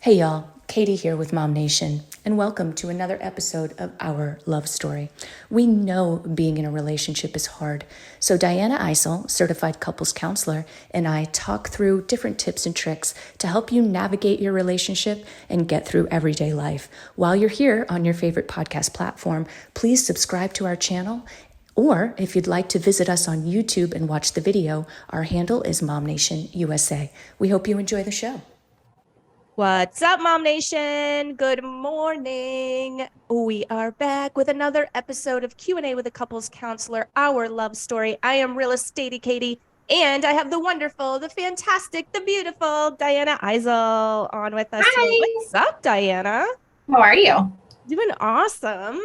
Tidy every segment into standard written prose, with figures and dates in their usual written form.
Hey y'all, Katie here with MOMnation, and welcome to another episode of Our Love Story. We know being in a relationship is hard, so Dyanna Isel, certified couples counselor, and I talk through different tips and tricks to help you navigate your relationship and get through everyday life. While you're here on your favorite podcast platform, please subscribe to our channel. Or if you'd like to visit us on YouTube and watch the video, our handle is MOMnationUSA. We hope you enjoy the show. What's up, Mom Nation? Good morning. We are back with another episode of Q&A with a couples counselor, Our Love Story. I am Real Estate Katie, and I have the wonderful, the fantastic, the beautiful Dyanna Isel on with us today. Hi. What's up, Dyanna? How are you? Doing awesome.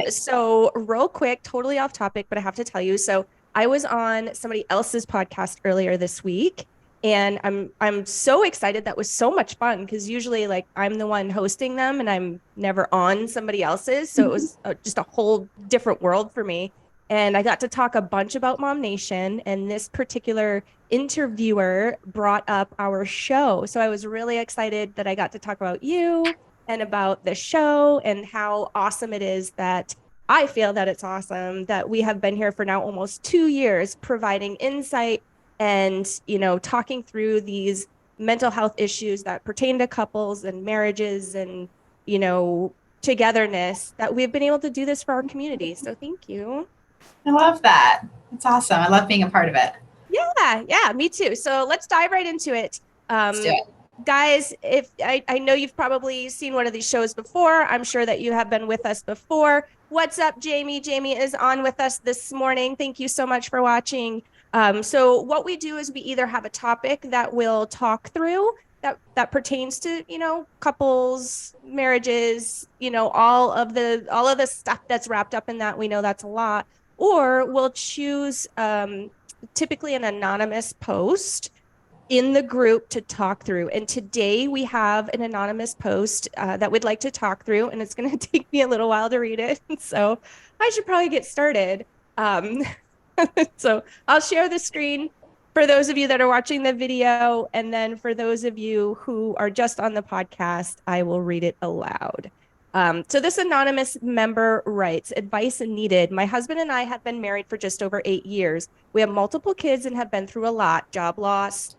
So real quick, totally off topic, but I have to tell you. So I was on somebody else's podcast earlier this week, and I'm so excited. That was so much fun because usually like I'm the one hosting them and I'm never on somebody else's. So it was just a whole different world for me. And I got to talk a bunch about MOMnation, and this particular interviewer brought up our show. So I was really excited that I got to talk about you and about the show and how awesome it is that I feel that it's awesome that we have been here for now almost 2 years providing insight and, talking through these mental health issues that pertain to couples and marriages and, togetherness, that we've been able to do this for our community. So thank you. I love that. It's awesome. I love being a part of it. Yeah, me too. So let's dive right into it. Let's do it. Guys, if I know you've probably seen one of these shows before. I'm sure that you have been with us before. What's up, Jamie? Jamie is on with us this morning. Thank you so much for watching. So what we do is we either have a topic that we'll talk through that pertains to, couples, marriages, all of the stuff that's wrapped up in that. We know that's a lot. Or we'll choose typically an anonymous post in the group to talk through. And today we have an anonymous post that we'd like to talk through, and it's going to take me a little while to read it. So I should probably get started. So I'll share the screen for those of you that are watching the video. And then for those of you who are just on the podcast, I will read it aloud. So this anonymous member writes, advice needed. My husband and I have been married for just over 8 years. We have multiple kids and have been through a lot: job loss,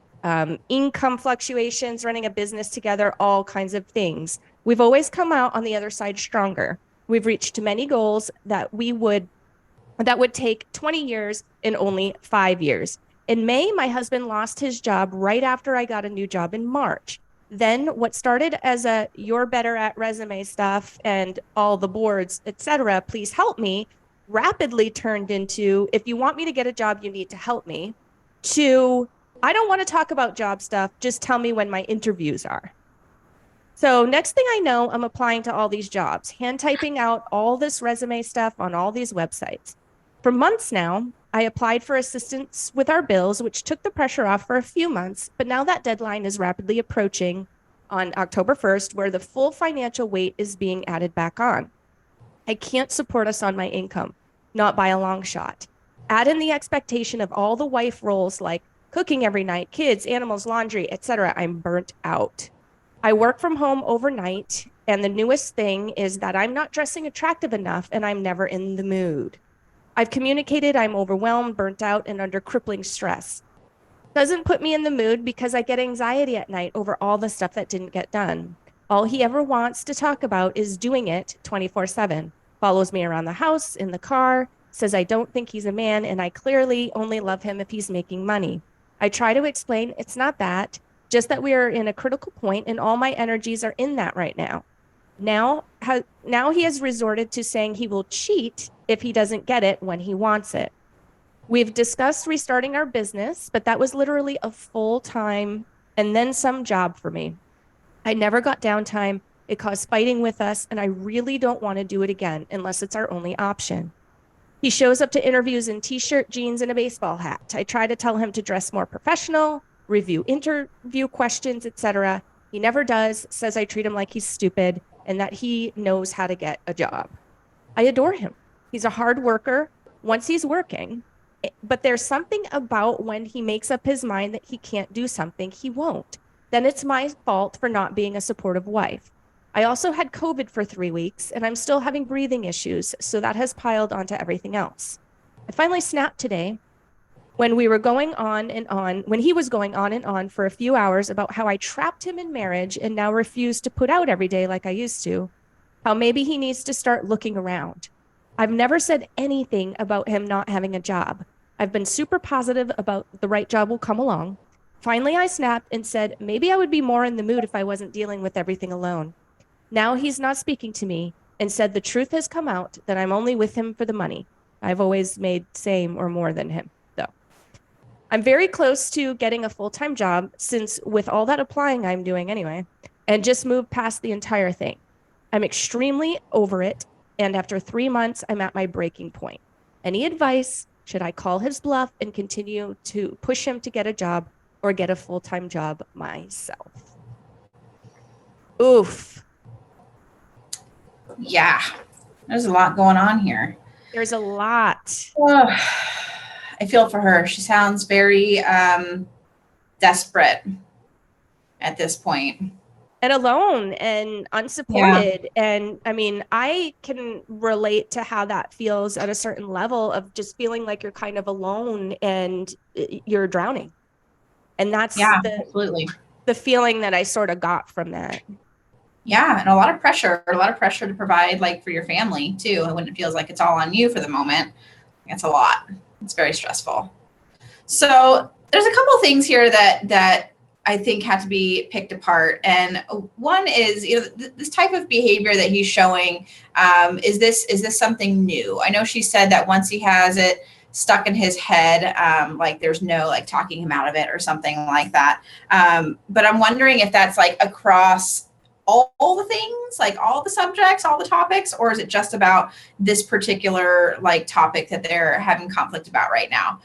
income fluctuations, running a business together, all kinds of things. We've always come out on the other side stronger. We've reached many goals that would take 20 years in only 5 years. In May, my husband lost his job right after I got a new job in March. Then what started as a "you're better at resume stuff and all the boards, etc., please help me," rapidly turned into, "if you want me to get a job, you need to help me," to "I don't want to talk about job stuff, just tell me when my interviews are." So next thing I know, I'm applying to all these jobs, hand typing out all this resume stuff on all these websites. For months now, I applied for assistance with our bills, which took the pressure off for a few months, but now that deadline is rapidly approaching on October 1st, where the full financial weight is being added back on. I can't support us on my income, not by a long shot. Add in the expectation of all the wife roles like cooking every night, kids, animals, laundry, etc. I'm burnt out. I work from home overnight, and the newest thing is that I'm not dressing attractive enough and I'm never in the mood. I've communicated I'm overwhelmed, burnt out, and under crippling stress. Doesn't put me in the mood because I get anxiety at night over all the stuff that didn't get done. All he ever wants to talk about is doing it 24/7. Follows me around the house, in the car, says I don't think he's a man, and I clearly only love him if he's making money. I try to explain it's not that, just that we are in a critical point and all my energies are in that right now. Now he has resorted to saying he will cheat if he doesn't get it when he wants it. We've discussed restarting our business, but that was literally a full-time and then some job for me. I never got downtime. It caused fighting with us, and I really don't want to do it again unless it's our only option. He shows up to interviews in t-shirt, jeans, and a baseball hat. I try to tell him to dress more professional, review interview questions, etc. He never does, says I treat him like he's stupid and that he knows how to get a job. I adore him. He's a hard worker once he's working, but there's something about when he makes up his mind that he can't do something, he won't. then it's my fault for not being a supportive wife. I also had COVID for 3 weeks and I'm still having breathing issues, so that has piled onto everything else. I finally snapped today when we were going on and on, when he was going on and on for a few hours about how I trapped him in marriage and now refuse to put out every day like I used to, how maybe he needs to start looking around. I've never said anything about him not having a job. I've been super positive about the right job will come along. Finally, I snapped and said, maybe I would be more in the mood if I wasn't dealing with everything alone. Now he's not speaking to me and said the truth has come out that I'm only with him for the money. I've always made same or more than him, though. I'm very close to getting a full-time job since with all that applying I'm doing anyway, and just moved past the entire thing. I'm extremely over it, and after 3 months, I'm at my breaking point. Any advice? Should I call his bluff and continue to push him to get a job or get a full-time job myself? Oof. Yeah, there's a lot going on here. There's a lot. Oh, I feel for her. She sounds very desperate at this point. And alone and unsupported. Yeah. And I mean, I can relate to how that feels at a certain level of just feeling like you're kind of alone and you're drowning. And that's absolutely the feeling that I sort of got from that. Yeah. And a lot of pressure to provide like for your family too. And when it feels like it's all on you for the moment, it's a lot. It's very stressful. So there's a couple things here that I think have to be picked apart. And one is, this type of behavior that he's showing, is this something new? I know she said that once he has it stuck in his head, like there's no like talking him out of it or something like that. But I'm wondering if that's like across all the things, like all the subjects, all the topics, or is it just about this particular like topic that they're having conflict about right now?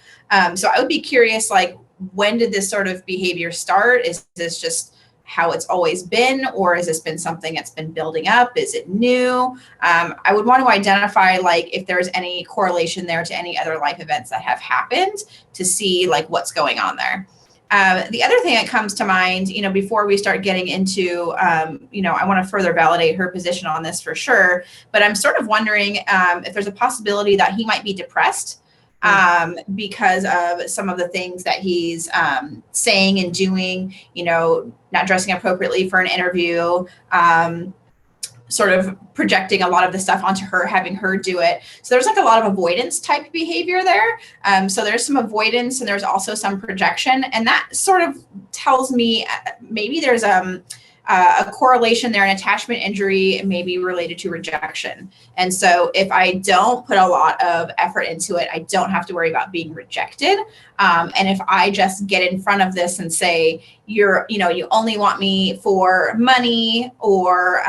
So I would be curious, like, when did this sort of behavior start? Is this just how it's always been, or has this been something that's been building up? Is it new? I would want to identify like if there's any correlation there to any other life events that have happened to see like what's going on there. The other thing that comes to mind, before we start getting into, I want to further validate her position on this for sure, but I'm sort of wondering if there's a possibility that he might be depressed because of some of the things that he's saying and doing, not dressing appropriately for an interview, sort of projecting a lot of the stuff onto her, having her do it. So there's like a lot of avoidance type behavior there. So there's some avoidance and there's also some projection. And that sort of tells me maybe there's a correlation there, an attachment injury may be related to rejection. And so if I don't put a lot of effort into it, I don't have to worry about being rejected. And if I just get in front of this and say, you only want me for money or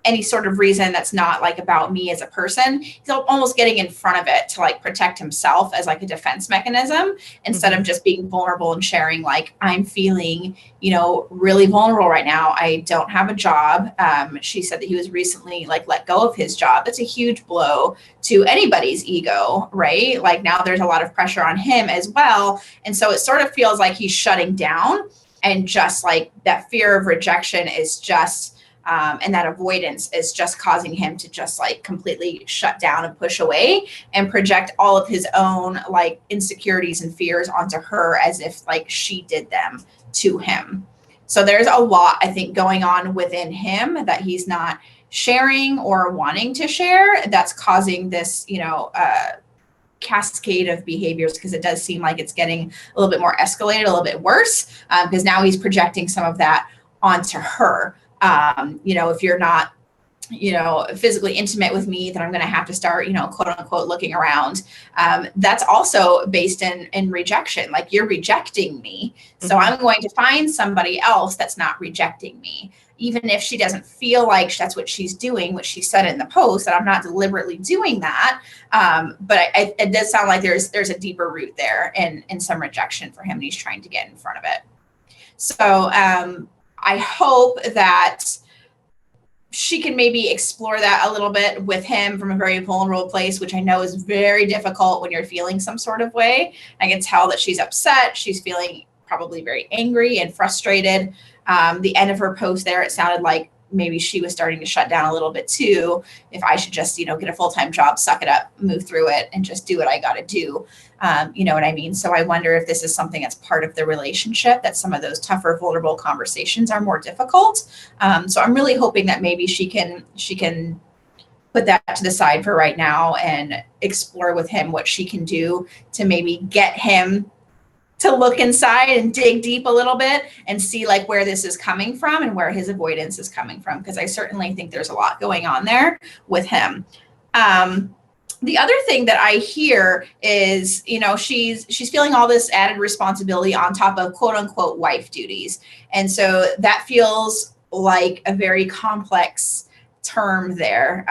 any sort of reason that's not like about me as a person, he's almost getting in front of it to like protect himself as like a defense mechanism instead of just being vulnerable and sharing like, I'm feeling, really vulnerable right now. I don't have a job. She said that he was recently like let go of his job. That's a huge blow to anybody's ego, right? Like now there's a lot of pressure on him as well. And so it sort of feels like he's shutting down, and just like that fear of rejection is just and that avoidance is just causing him to just like completely shut down and push away and project all of his own like insecurities and fears onto her as if like she did them to him. So there's a lot, I think, going on within him that he's not sharing or wanting to share that's causing this, cascade of behaviors, because it does seem like it's getting a little bit more escalated, a little bit worse, because now he's projecting some of that onto her. If you're not, physically intimate with me, then I'm going to have to start, quote unquote, looking around. That's also based in rejection. Like you're rejecting me. So I'm going to find somebody else that's not rejecting me, even if she doesn't feel like that's what she's doing, what she said in the post, that I'm not deliberately doing that. But it does sound like there's a deeper root there and some rejection for him, and he's trying to get in front of it. So, I hope that she can maybe explore that a little bit with him from a very vulnerable place, which I know is very difficult when you're feeling some sort of way. I can tell that she's upset. She's feeling probably very angry and frustrated. The end of her post there, it sounded like maybe she was starting to shut down a little bit too. If I should just, get a full-time job, suck it up, move through it, and just do what I got to do. You know what I mean? So I wonder if this is something that's part of the relationship, that some of those tougher, vulnerable conversations are more difficult. So I'm really hoping that maybe she can put that to the side for right now and explore with him what she can do to maybe get him to look inside and dig deep a little bit and see like where this is coming from and where his avoidance is coming from. Because I certainly think there's a lot going on there with him. The other thing that I hear is, she's feeling all this added responsibility on top of quote unquote wife duties. And so that feels like a very complex term there.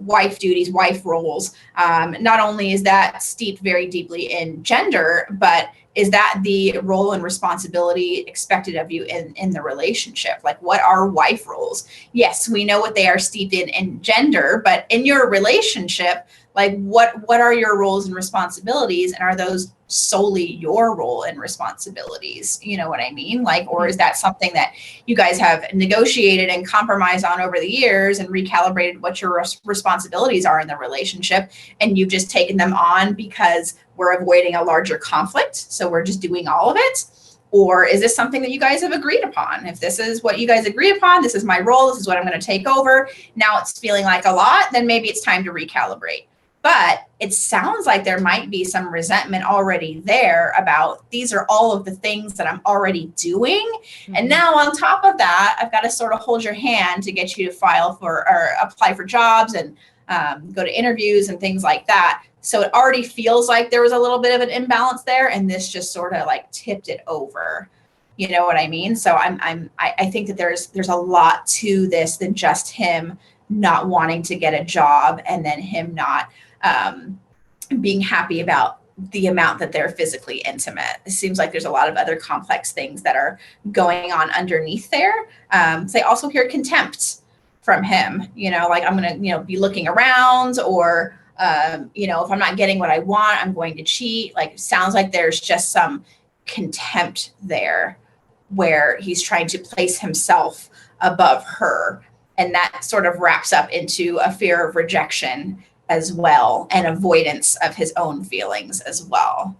Wife duties, wife roles. Not only is that steeped very deeply in gender, but is that the role and responsibility expected of you in the relationship? Like, what are wife roles? Yes, we know what they are steeped in gender, but in your relationship, like what are your roles and responsibilities? And are those solely your role and responsibilities? You know what I mean? Like, or is that something that you guys have negotiated and compromised on over the years and recalibrated what your responsibilities are in the relationship, and you've just taken them on because we're avoiding a larger conflict, so we're just doing all of it? Or is this something that you guys have agreed upon? If this is what you guys agree upon, this is my role, this is what I'm going to take over, now it's feeling like a lot, then maybe it's time to recalibrate. But it sounds like there might be some resentment already there about these are all of the things that I'm already doing. Mm-hmm. And now on top of that, I've got to sort of hold your hand to get you to file for or apply for jobs and go to interviews and things like that. So it already feels like there was a little bit of an imbalance there, and this just sort of like tipped it over. You know what I mean? So I think that there's a lot to this than just him not wanting to get a job and then him not being happy about the amount that they're physically intimate. It seems like there's a lot of other complex things that are going on underneath there. So I also hear contempt from him, like I'm going to, be looking around, or, if I'm not getting what I want, I'm going to cheat. Like, it sounds like there's just some contempt there where he's trying to place himself above her. And that sort of wraps up into a fear of rejection as well, and avoidance of his own feelings as well.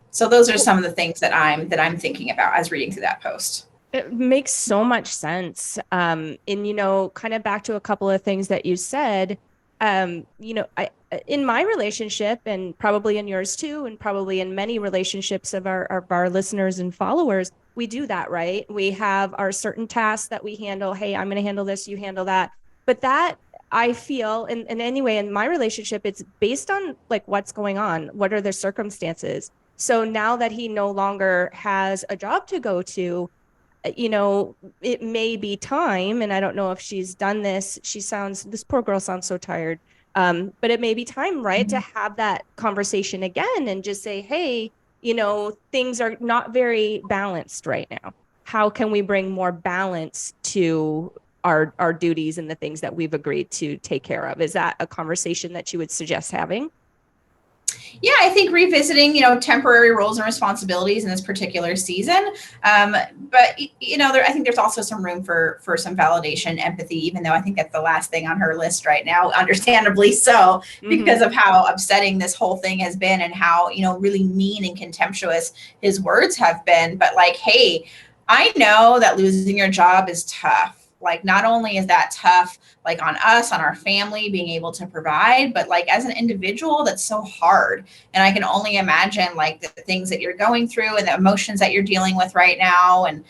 So those are some of the things that I'm thinking about as reading through that post. It makes so much sense. And, kind of back to a couple of things that you said, I, in my relationship, and probably in yours too, and probably in many relationships of our listeners and followers, we do that, right? We have our certain tasks that we handle. Hey, I'm going to handle this, you handle that. But that, I feel, and anyway, in my relationship, it's based on like what's going on. What are the circumstances? So now that he no longer has a job to go to, it may be time, and I don't know if she's done this. This poor girl sounds so tired. But it may be time, right, to have that conversation again and just say, hey, things are not very balanced right now. How can we bring more balance to our duties and the things that we've agreed to take care of? Is that a conversation that you would suggest having? Yeah, I think revisiting, temporary roles and responsibilities in this particular season. But, I think there's also some room for some validation, empathy, even though I think that's the last thing on her list right now, understandably so, because of how upsetting this whole thing has been and how, really mean and contemptuous his words have been. But like, hey, I know that losing your job is tough. Like, not only is that tough, like on us, on our family, being able to provide, but like as an individual, that's so hard. And I can only imagine like the things that you're going through and the emotions that you're dealing with right now. And,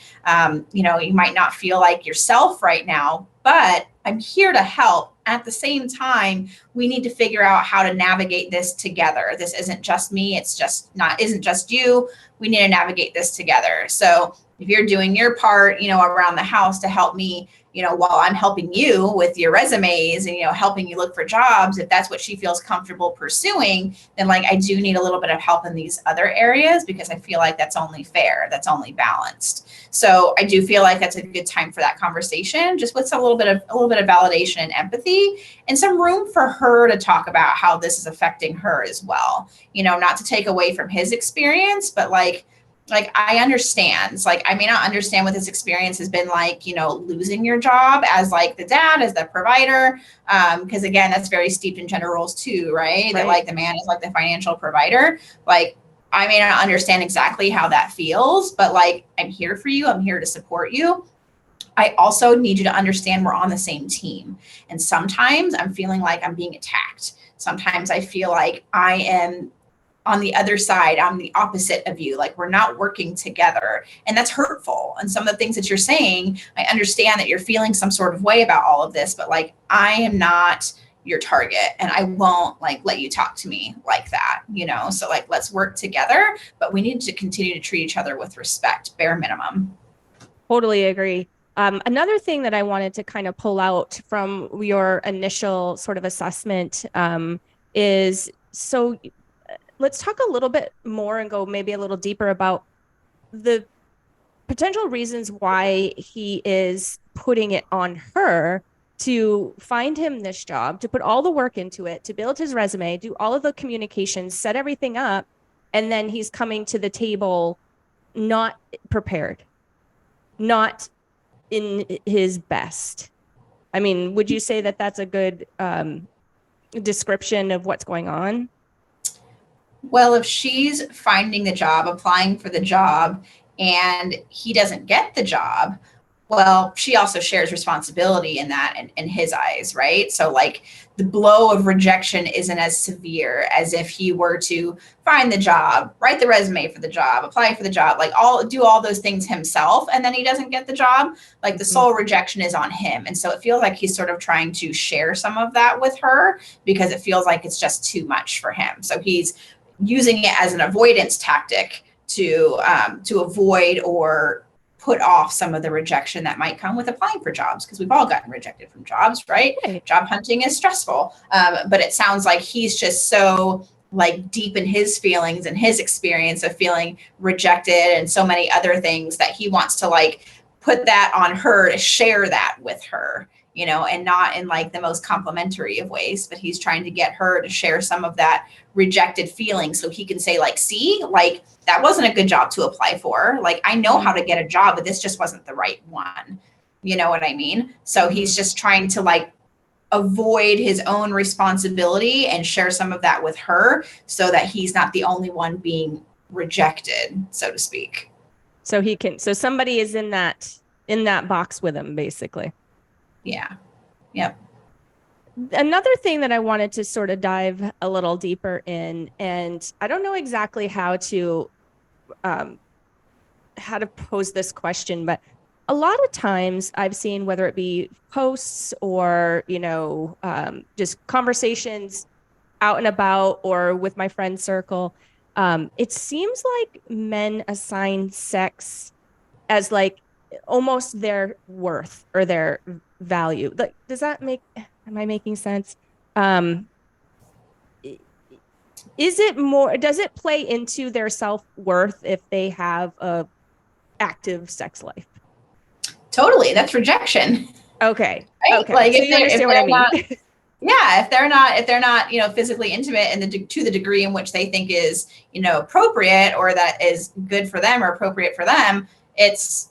you might not feel like yourself right now, but I'm here to help. At the same time, we need to figure out how to navigate this together. This isn't just me. Isn't just you. We need to navigate this together. So if you're doing your part, around the house to help me, while I'm helping you with your resumes and, helping you look for jobs, if that's what she feels comfortable pursuing, then like, I do need a little bit of help in these other areas, because I feel like that's only fair. That's only balanced. So I do feel like that's a good time for that conversation, just with a little bit of validation and empathy, and some room for her to talk about how this is affecting her as well. Not to take away from his experience, but like, like, I understand. Like, I may not understand what this experience has been like, you know, losing your job as like the dad, as the provider. Because again, that's very steeped in gender roles too, right? That like the man is like the financial provider. Like, I may not understand exactly how that feels, but like, I'm here for you. I'm here to support you. I also need you to understand we're on the same team. And sometimes I'm feeling like I'm being attacked. Sometimes I feel like I am on the other side. I'm the opposite of you. Like, we're not working together. And that's hurtful. And some of the things that you're saying, I understand that you're feeling some sort of way about all of this, but like, I am not your target, and I won't like let you talk to me like that, you know? So like, let's work together, but we need to continue to treat each other with respect, bare minimum. Totally agree. Another thing that I wanted to kind of pull out from your initial sort of assessment is, so let's talk a little bit more and go maybe a little deeper about the potential reasons why he is putting it on her to find him this job, to put all the work into it, to build his resume, do all of the communications, set everything up, and then he's coming to the table not prepared, not in his best. I mean, would you say that that's a good description of what's going on? Well, if she's finding the job, applying for the job, and he doesn't get the job, well, she also shares responsibility in that in his eyes, right? So, like, the blow of rejection isn't as severe as if he were to find the job, write the resume for the job, apply for the job, like do all those things himself, and then he doesn't get the job. Like, the sole rejection is on him. And so it feels like he's sort of trying to share some of that with her because it feels like it's just too much for him. So he's using it as an avoidance tactic to avoid or put off some of the rejection that might come with applying for jobs, because we've all gotten rejected from jobs, right? Job hunting is stressful. But it sounds like he's just so like deep in his feelings and his experience of feeling rejected and so many other things that he wants to like put that on her to share that with her, you know, and not in like the most complimentary of ways, but he's trying to get her to share some of that rejected feeling so he can say like, see, like, that wasn't a good job to apply for. Like, I know how to get a job, but this just wasn't the right one. You know what I mean? So he's just trying to like avoid his own responsibility and share some of that with her so that he's not the only one being rejected, so to speak. So somebody is in that box with him, basically. Yeah. Yep. Another thing that I wanted to sort of dive a little deeper in, and I don't know exactly how to pose this question, but a lot of times I've seen, whether it be posts or, you know, just conversations out and about or with my friend circle, it seems like men assign sex as like almost their worth or their value. Like, am I making sense? Does it play into their self-worth if they have a active sex life? Totally. That's rejection. Okay. Right? Okay. Like, so you understand what I mean? Yeah, if they're not, you know, physically intimate and to the degree in which they think is, you know, appropriate or that is good for them or appropriate for them, it's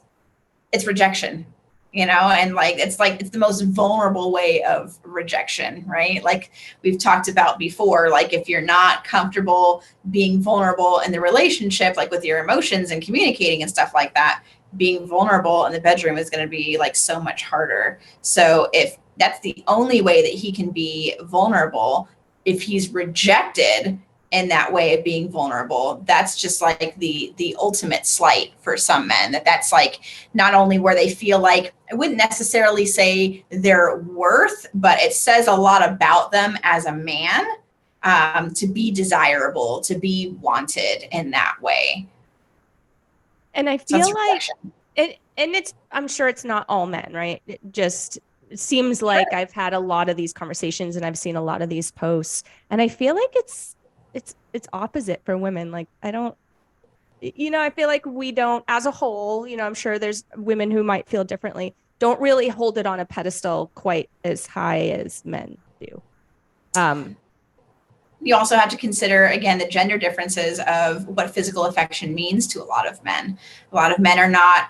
rejection, you know, and like it's the most vulnerable way of rejection, right? Like we've talked about before, like if you're not comfortable being vulnerable in the relationship, like with your emotions and communicating and stuff like that, being vulnerable in the bedroom is going to be like so much harder. So if that's the only way that he can be vulnerable, if he's rejected in that way of being vulnerable, that's just like the ultimate slight for some men. That's like not only where they feel like, I wouldn't necessarily say their worth, but it says a lot about them as a man, to be desirable, to be wanted in that way. And I feel like I'm sure it's not all men, right? It seems like I've had a lot of these conversations and I've seen a lot of these posts, and I feel like it's opposite for women. Like, I feel like we don't, as a whole, you know, I'm sure there's women who might feel differently, don't really hold it on a pedestal quite as high as men do. you also have to consider, again, the gender differences of what physical affection means to a lot of men. A lot of men are not,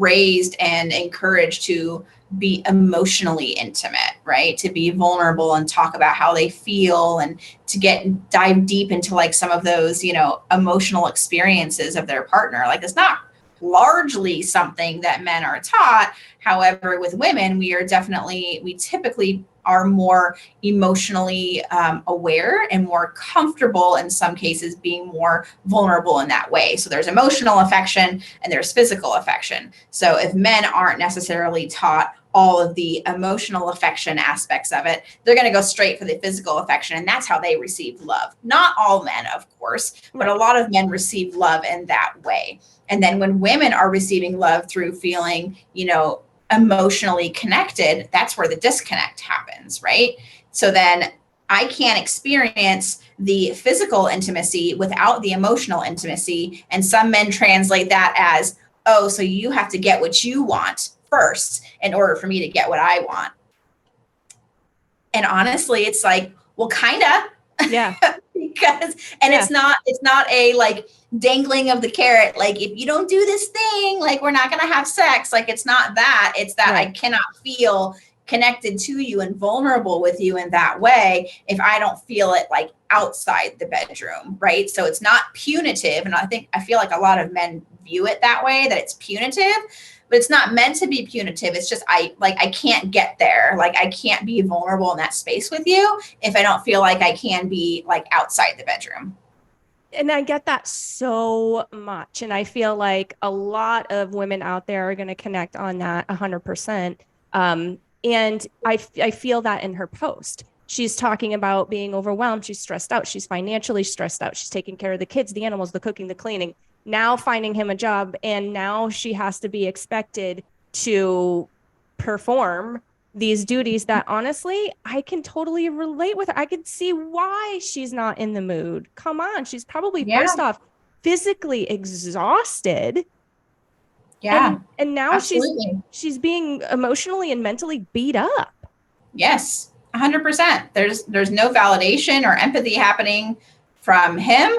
raised and encouraged to be emotionally intimate, right? To be vulnerable and talk about how they feel and to dive deep into like some of those, emotional experiences of their partner. Like it's not largely something that men are taught. However, with women, we typically are more emotionally aware and more comfortable in some cases being more vulnerable in that way. So there's emotional affection and there's physical affection. So if men aren't necessarily taught all of the emotional affection aspects of it, they're going to go straight for the physical affection. And that's how they receive love. Not all men, of course, but a lot of men receive love in that way. And then when women are receiving love through feeling, emotionally connected, that's where the disconnect happens, right? So then I can't experience the physical intimacy without the emotional intimacy. And some men translate that as, oh, so you have to get what you want first in order for me to get what I want. And honestly, it's like, well, kind of. Yeah. It's not a like dangling of the carrot. Like if you don't do this thing, like we're not going to have sex. Like it's not that. It's that I cannot feel connected to you and vulnerable with you in that way if I don't feel it like outside the bedroom, right? So it's not punitive. And I feel like a lot of men view it that way, that it's punitive, but it's not meant to be punitive. It's just, I can't get there. Like I can't be vulnerable in that space with you if I don't feel like I can be like outside the bedroom. And I get that so much. And I feel like a lot of women out there are going to connect on that 100%. And I feel that in her post. She's talking about being overwhelmed. She's stressed out. She's financially stressed out. She's taking care of the kids, the animals, the cooking, the cleaning, now finding him a job. And now she has to be expected to perform these duties that honestly, I can totally relate with her. I could see why she's not in the mood. Come on. She's probably first off physically exhausted. Yeah. And now absolutely. she's being emotionally and mentally beat up. Yes, 100%. There's no validation or empathy happening from him.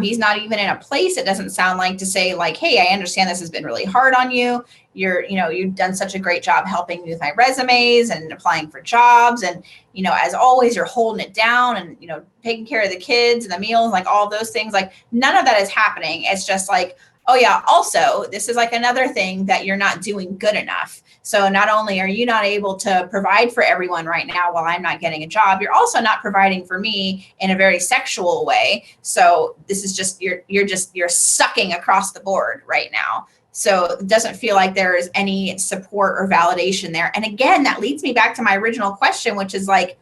He's not even in a place, it doesn't sound like, to say like, hey, I understand this has been really hard on you. You've done such a great job helping me with my resumes and applying for jobs. And, as always, you're holding it down and, taking care of the kids and the meals, like all those things, like none of that is happening. It's just like, oh yeah, also, this is like another thing that you're not doing good enough. So not only are you not able to provide for everyone right now while I'm not getting a job, you're also not providing for me in a very sexual way. So this is just, you're sucking across the board right now. So it doesn't feel like there is any support or validation there. And again, that leads me back to my original question, which is like,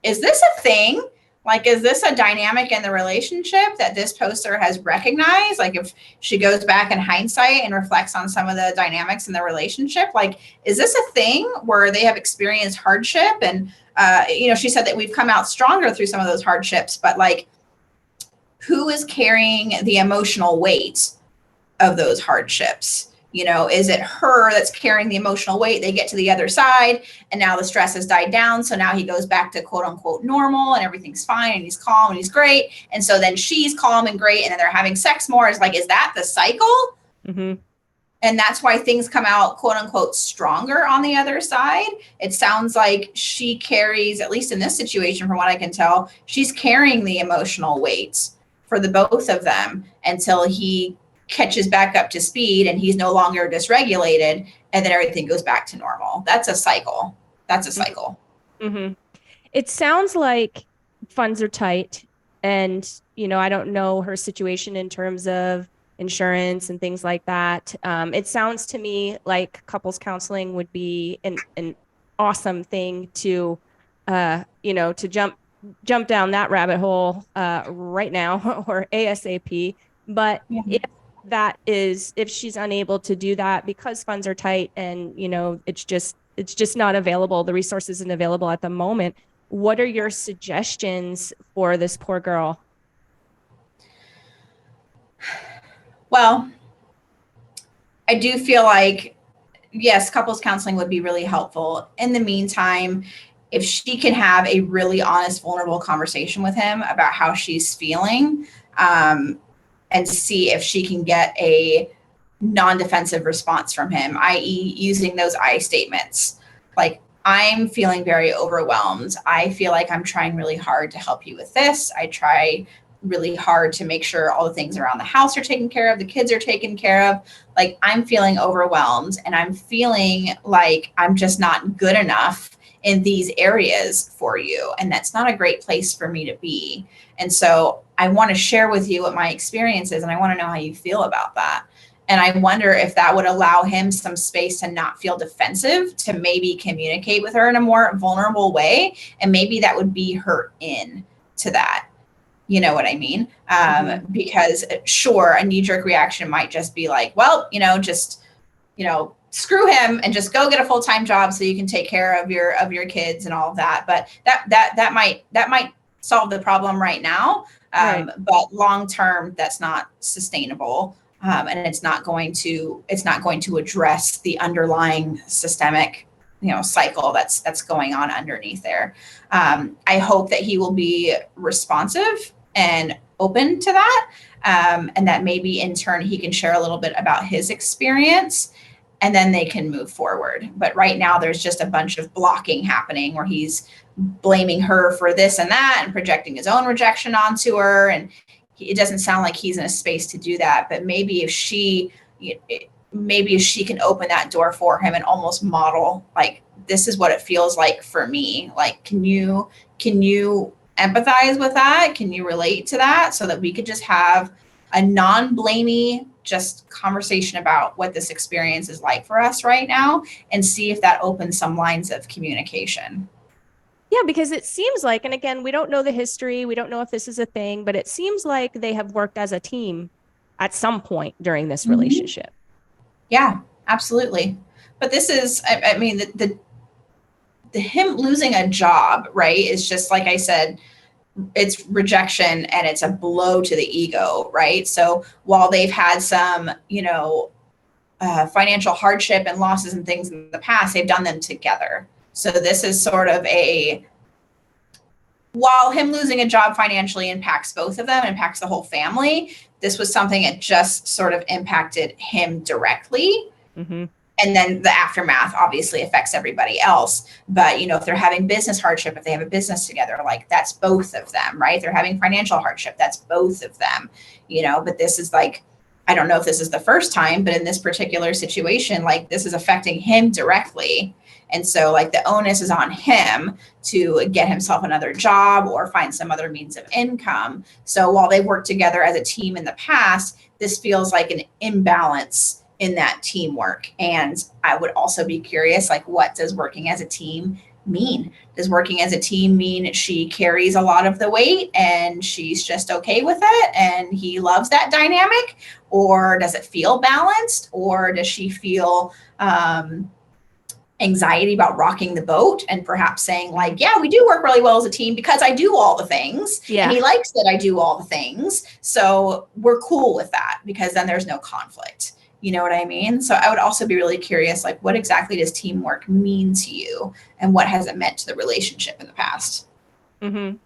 is this a thing? Like, is this a dynamic in the relationship that this poster has recognized? Like, if she goes back in hindsight and reflects on some of the dynamics in the relationship, like, is this a thing where they have experienced hardship? And, she said that we've come out stronger through some of those hardships, but like, who is carrying the emotional weight of those hardships? Is it her that's carrying the emotional weight? They get to the other side and now the stress has died down. So now he goes back to quote unquote normal and everything's fine and he's calm and he's great. And so then she's calm and great. And then they're having sex more. It's like, is that the cycle? Mm-hmm. And that's why things come out quote unquote stronger on the other side. It sounds like she carries, at least in this situation, from what I can tell, she's carrying the emotional weight for the both of them until he catches back up to speed and he's no longer dysregulated and then everything goes back to normal. That's a cycle. Mm-hmm. It sounds like funds are tight and, I don't know her situation in terms of insurance and things like that. It sounds to me like couples counseling would be an awesome thing to, to jump down that rabbit hole right now or ASAP. But if she's unable to do that because funds are tight and, it's just not available, the resource isn't available at the moment, what are your suggestions for this poor girl? Well, I do feel like, yes, couples counseling would be really helpful. In the meantime, if she can have a really honest, vulnerable conversation with him about how she's feeling, and see if she can get a non-defensive response from him, i.e. using those I statements. Like, I'm feeling very overwhelmed. I feel like I'm trying really hard to help you with this. I try really hard to make sure all the things around the house are taken care of, the kids are taken care of. Like, I'm feeling overwhelmed and I'm feeling like I'm just not good enough in these areas for you. And that's not a great place for me to be. And so I want to share with you what my experience is, and I want to know how you feel about that. And I wonder if that would allow him some space to not feel defensive, to maybe communicate with her in a more vulnerable way. And maybe that would be her in to that. You know what I mean? Because sure, a knee-jerk reaction might just be like, well, just, screw him and just go get a full-time job so you can take care of your kids and all of that. But that might solve the problem right now. Right. But long-term, that's not sustainable. And it's not going to address the underlying systemic, cycle that's going on underneath there. I hope that he will be responsive and open to that. And that maybe in turn, he can share a little bit about his experience, and then they can move forward. But right now there's just a bunch of blocking happening where he's blaming her for this and that and projecting his own rejection onto her. And it doesn't sound like he's in a space to do that. But maybe if she can open that door for him and almost model, like, this is what it feels like for me. Like, can you empathize with that? Can you relate to that, so that we could just have a non-blamey just conversation about what this experience is like for us right now, and see if that opens some lines of communication. Yeah, because it seems like, and again, we don't know the history, we don't know if this is a thing, but it seems like they have worked as a team at some point during this relationship. Yeah, absolutely. But this is, I mean, the him losing a job, right, is just, like I said, it's rejection and it's a blow to the ego, right? So while they've had some, financial hardship and losses and things in the past, they've done them together. So this is sort of while him losing a job financially impacts both of them, impacts the whole family, this was something that just sort of impacted him directly. Mm-hmm. And then the aftermath obviously affects everybody else. But, if they're having business hardship, if they have a business together, like, that's both of them, right? They're having financial hardship, that's both of them, but this is like, I don't know if this is the first time, but in this particular situation, like, this is affecting him directly. And so, like, the onus is on him to get himself another job or find some other means of income. So while they worked together as a team in the past, this feels like an imbalance in that teamwork. And I would also be curious, like, what does working as a team mean? Does working as a team mean she carries a lot of the weight and she's just okay with it and he loves that dynamic? Or does it feel balanced? Or does she feel anxiety about rocking the boat and perhaps saying, like, yeah, we do work really well as a team because I do all the things. Yeah. And he likes that I do all the things. So we're cool with that, because then there's no conflict. You know what I mean? So I would also be really curious, like, what exactly does teamwork mean to you, and what has it meant to the relationship in the past? Mm-hmm.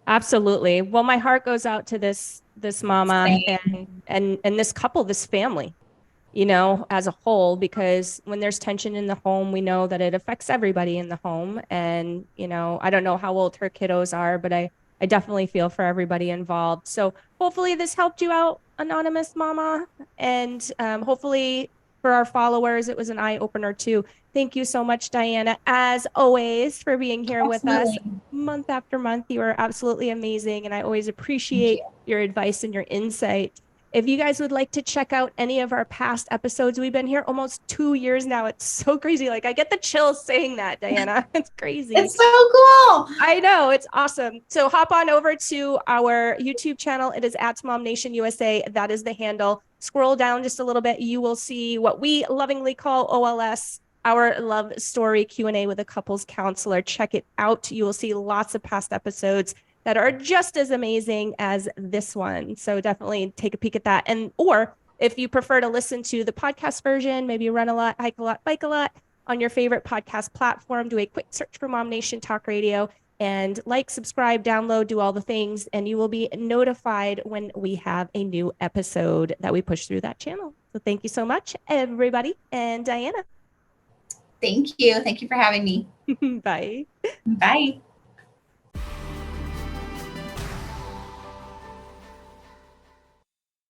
Absolutely. Well, my heart goes out to this mama and this couple, this family, as a whole, because when there's tension in the home, we know that it affects everybody in the home. And, I don't know how old her kiddos are, but I definitely feel for everybody involved. So hopefully this helped you out, anonymous mama. And hopefully for our followers, it was an eye opener too. Thank you so much, Dyanna, as always, for being here with us month after month. You are absolutely amazing. And I always appreciate your advice and your insight. If you guys would like to check out any of our past episodes, we've been here almost 2 years now. It's so crazy. Like, I get the chills saying that, Dyanna. It's crazy. It's so cool. I know. It's awesome. So hop on over to our YouTube channel. It is at MOMnationUSA. That is the handle. Scroll down just a little bit. You will see what we lovingly call OLS, our love story Q&A with a couples counselor. Check it out. You will see lots of past episodes that are just as amazing as this one. So definitely take a peek at that. Or if you prefer to listen to the podcast version, maybe run a lot, hike a lot, bike a lot, on your favorite podcast platform. Do a quick search for Mom Nation Talk Radio and like, subscribe, download, do all the things, and you will be notified when we have a new episode that we push through that channel. So thank you so much, everybody. And Dyanna. Thank you. Thank you for having me. Bye. Bye.